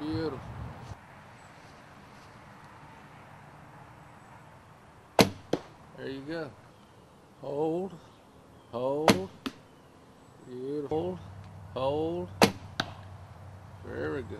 Beautiful. There you go. Hold, hold, beautiful, hold, very good.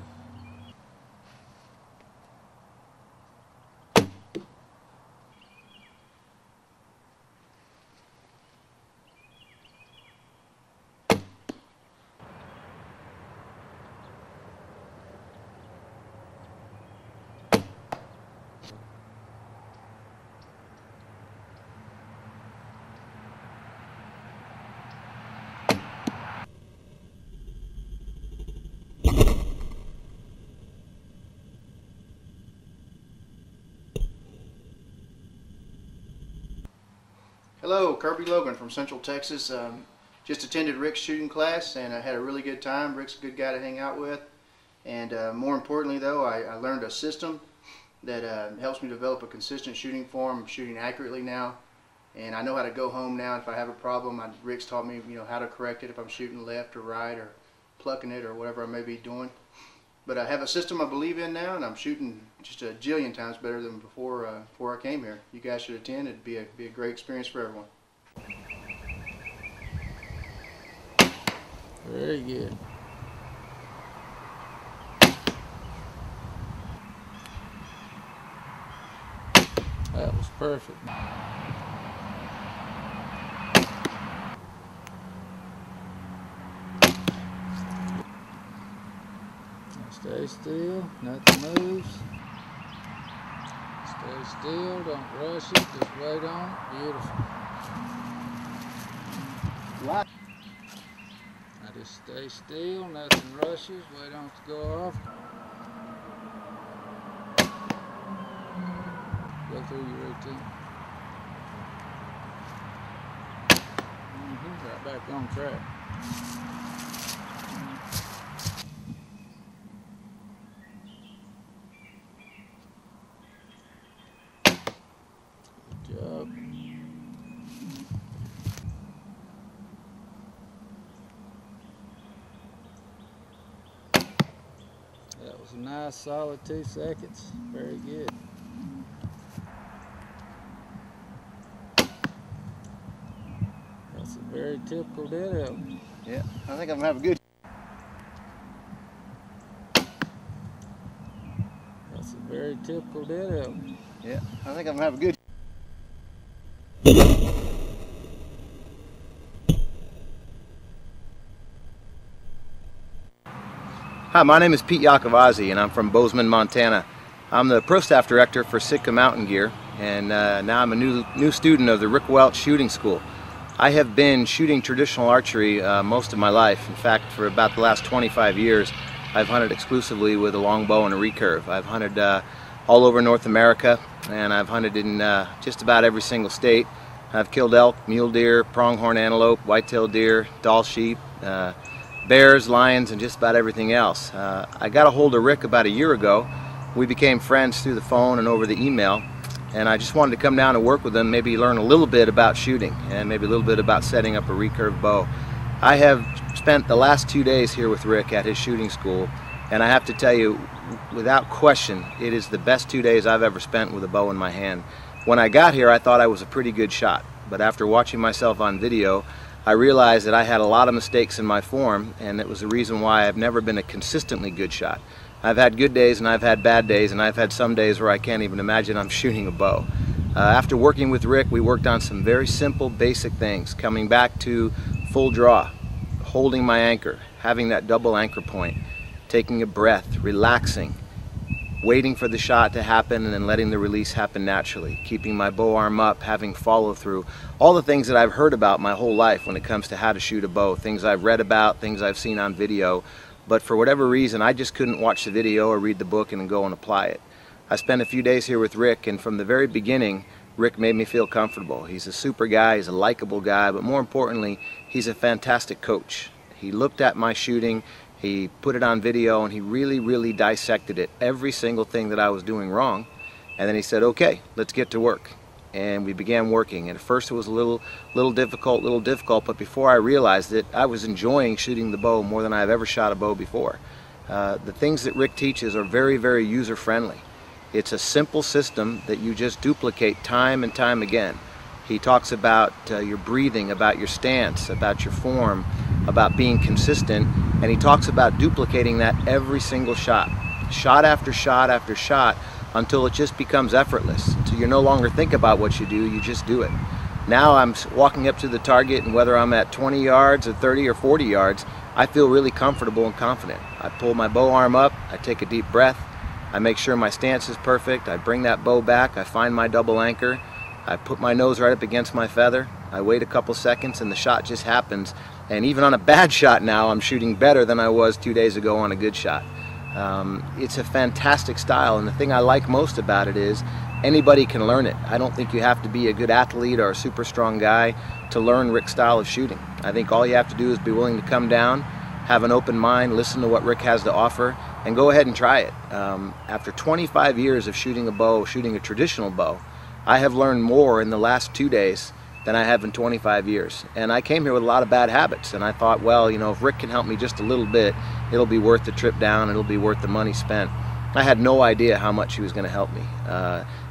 Hello, Kirby Logan from Central Texas. Just attended Rick's shooting class and I had a really good time. Rick's a good guy to hang out with. And more importantly though, I learned a system that helps me develop a consistent shooting form. I'm shooting accurately now. And I know how to go home now if I have a problem. Rick's taught me how to correct it if I'm shooting left or right or plucking it or whatever I may be doing. But I have a system I believe in now, and I'm shooting just a jillion times better than before I came here. You guys should attend. It'd be a great experience for everyone. Very good. That was perfect. Stay still, nothing moves. Stay still, don't rush it, just wait on it. Beautiful. What? Now just stay still, nothing rushes, wait on it to go off. Go through your routine. Right back on track. Good job. That was a nice solid 2 seconds. Very good. That's a very typical ditto. Yeah, I think I'm gonna have a good. That's a very typical ditto. Yeah, I think I'm gonna have a good. Hi, my name is Pete Yakovazzi and I'm from Bozeman, Montana. I'm the Pro Staff Director for Sitka Mountain Gear, and now I'm a new student of the Rick Welch Shooting School. I have been shooting traditional archery most of my life. In fact, for about the last 25 years, I've hunted exclusively with a longbow and a recurve. I've hunted all over North America, and I've hunted in just about every single state. I've killed elk, mule deer, pronghorn antelope, white-tailed deer, Dall sheep, bears, lions, and just about everything else. I got a hold of Rick about a year ago. We became friends through the phone and over the email, and I just wanted to come down and work with him, maybe learn a little bit about shooting and maybe a little bit about setting up a recurve bow. I have spent the last 2 days here with Rick at his shooting school, and I have to tell you, without question, it is the best 2 days I've ever spent with a bow in my hand. When I got here, I thought I was a pretty good shot, but after watching myself on video, I realized that I had a lot of mistakes in my form, and it was the reason why I've never been a consistently good shot. I've had good days and I've had bad days, and I've had some days where I can't even imagine I'm shooting a bow. After working with Rick, we worked on some very simple, basic things, coming back to full draw, holding my anchor, having that double anchor point, taking a breath, relaxing, waiting for the shot to happen and then letting the release happen naturally, keeping my bow arm up, having follow through, all the things that I've heard about my whole life when it comes to how to shoot a bow, things I've read about, things I've seen on video, but for whatever reason I just couldn't watch the video or read the book and go and apply it. I spent a few days here with Rick, and from the very beginning Rick made me feel comfortable. He's a super guy, he's a likable guy, but more importantly, he's a fantastic coach. He looked at my shooting, he put it on video, and he really dissected it, every single thing that I was doing wrong, and then he said, okay, let's get to work. And we began working, and at first it was a little difficult, but before I realized it, I was enjoying shooting the bow more than I've ever shot a bow before. The things that Rick teaches are very, very user-friendly. It's a simple system that you just duplicate time and time again. He talks about your breathing, about your stance, about your form, about being consistent, and he talks about duplicating that every single shot, shot after shot after shot, until it just becomes effortless. Until you no longer think about what you do, you just do it. Now I'm walking up to the target, and whether I'm at 20 yards or 30 or 40 yards, I feel really comfortable and confident. I pull my bow arm up, I take a deep breath, I make sure my stance is perfect, I bring that bow back, I find my double anchor, I put my nose right up against my feather, I wait a couple seconds, and the shot just happens. And even on a bad shot now, I'm shooting better than I was 2 days ago on a good shot. It's a fantastic style, and the thing I like most about it is anybody can learn it. I don't think you have to be a good athlete or a super strong guy to learn Rick's style of shooting. I think all you have to do is be willing to come down, have an open mind, listen to what Rick has to offer, and go ahead and try it. After 25 years of shooting a bow, shooting a traditional bow, I have learned more in the last 2 days than I have in 25 years. And I came here with a lot of bad habits, and I thought, well, you know, if Rick can help me just a little bit, it'll be worth the trip down, it'll be worth the money spent. I had no idea how much he was going to help me.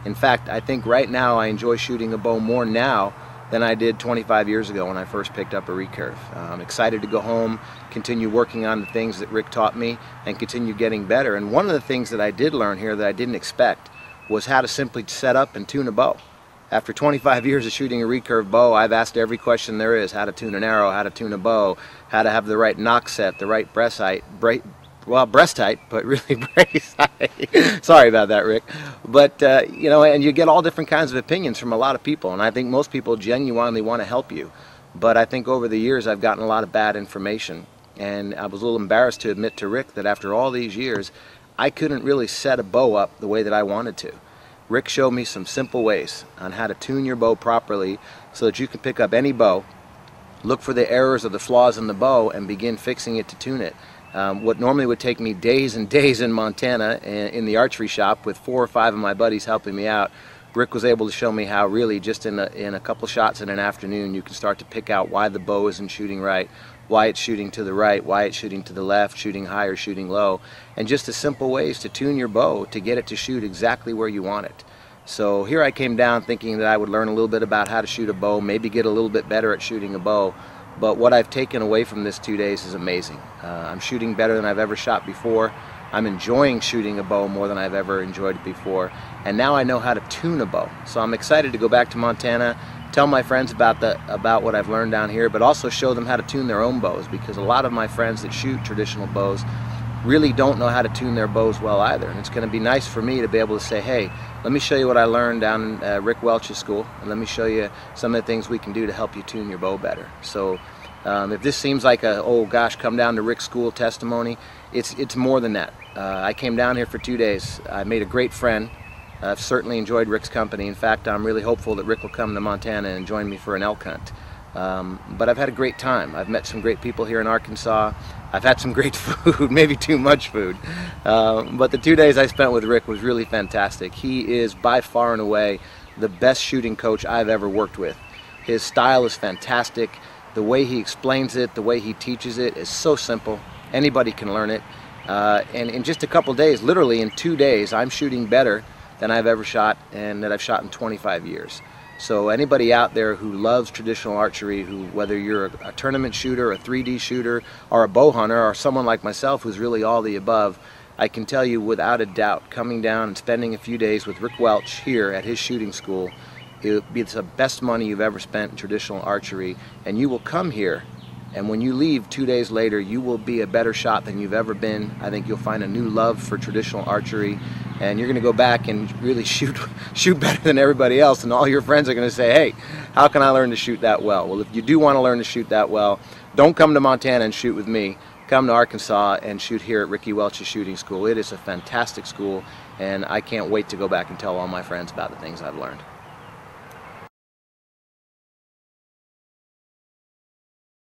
In fact, I think right now I enjoy shooting a bow more now than I did 25 years ago when I first picked up a recurve. I'm excited to go home, continue working on the things that Rick taught me, and continue getting better. And one of the things that I did learn here that I didn't expect was how to simply set up and tune a bow. After 25 years of shooting a recurve bow, I've asked every question there is: how to tune an arrow, how to tune a bow, how to have the right knock set, the right breast height, but really brace height. Sorry about that, Rick. But, you know, and you get all different kinds of opinions from a lot of people, and I think most people genuinely want to help you. But I think over the years I've gotten a lot of bad information, and I was a little embarrassed to admit to Rick that after all these years, I couldn't really set a bow up the way that I wanted to. Rick showed me some simple ways on how to tune your bow properly so that you can pick up any bow, look for the errors or the flaws in the bow, and begin fixing it to tune it. What normally would take me days and days in Montana in the archery shop with 4 or 5 of my buddies helping me out, Rick was able to show me how really just in a couple shots in an afternoon you can start to pick out why the bow isn't shooting right, why it's shooting to the right, why it's shooting to the left, shooting high or shooting low, and just the simple ways to tune your bow to get it to shoot exactly where you want it. So here I came down thinking that I would learn a little bit about how to shoot a bow, maybe get a little bit better at shooting a bow, but what I've taken away from this 2 days is amazing. I'm shooting better than I've ever shot before. I'm enjoying shooting a bow more than I've ever enjoyed it before, and now I know how to tune a bow. So I'm excited to go back to Montana, tell my friends about what I've learned down here, but also show them how to tune their own bows, because a lot of my friends that shoot traditional bows really don't know how to tune their bows well either. And it's going to be nice for me to be able to say, hey, let me show you what I learned down in Rick Welch's school, and let me show you some of the things we can do to help you tune your bow better. So if this seems like a, oh gosh, come down to Rick's school testimony, it's more than that. I came down here for 2 days. I made a great friend. I've certainly enjoyed Rick's company. In fact, I'm really hopeful that Rick will come to Montana and join me for an elk hunt. But I've had a great time. I've met some great people here in Arkansas. I've had some great food, maybe too much food. But the 2 days I spent with Rick was really fantastic. He is by far and away the best shooting coach I've ever worked with. His style is fantastic. The way he explains it, the way he teaches it is so simple. Anybody can learn it. And in just a couple days, literally in 2 days, I'm shooting better than I've ever shot and that I've shot in 25 years. So anybody out there who loves traditional archery, whether you're a tournament shooter, a 3D shooter, or a bow hunter, or someone like myself who's really all the above, I can tell you without a doubt, coming down and spending a few days with Rick Welch here at his shooting school, it's the best money you've ever spent in traditional archery, and you will come here, and when you leave 2 days later, you will be a better shot than you've ever been. I think you'll find a new love for traditional archery, and you're going to go back and really shoot better than everybody else, and all your friends are going to say, hey, how can I learn to shoot that well? Well, if you do want to learn to shoot that well, don't come to Montana and shoot with me. Come to Arkansas and shoot here at Ricky Welch's shooting school. It is a fantastic school, and I can't wait to go back and tell all my friends about the things I've learned.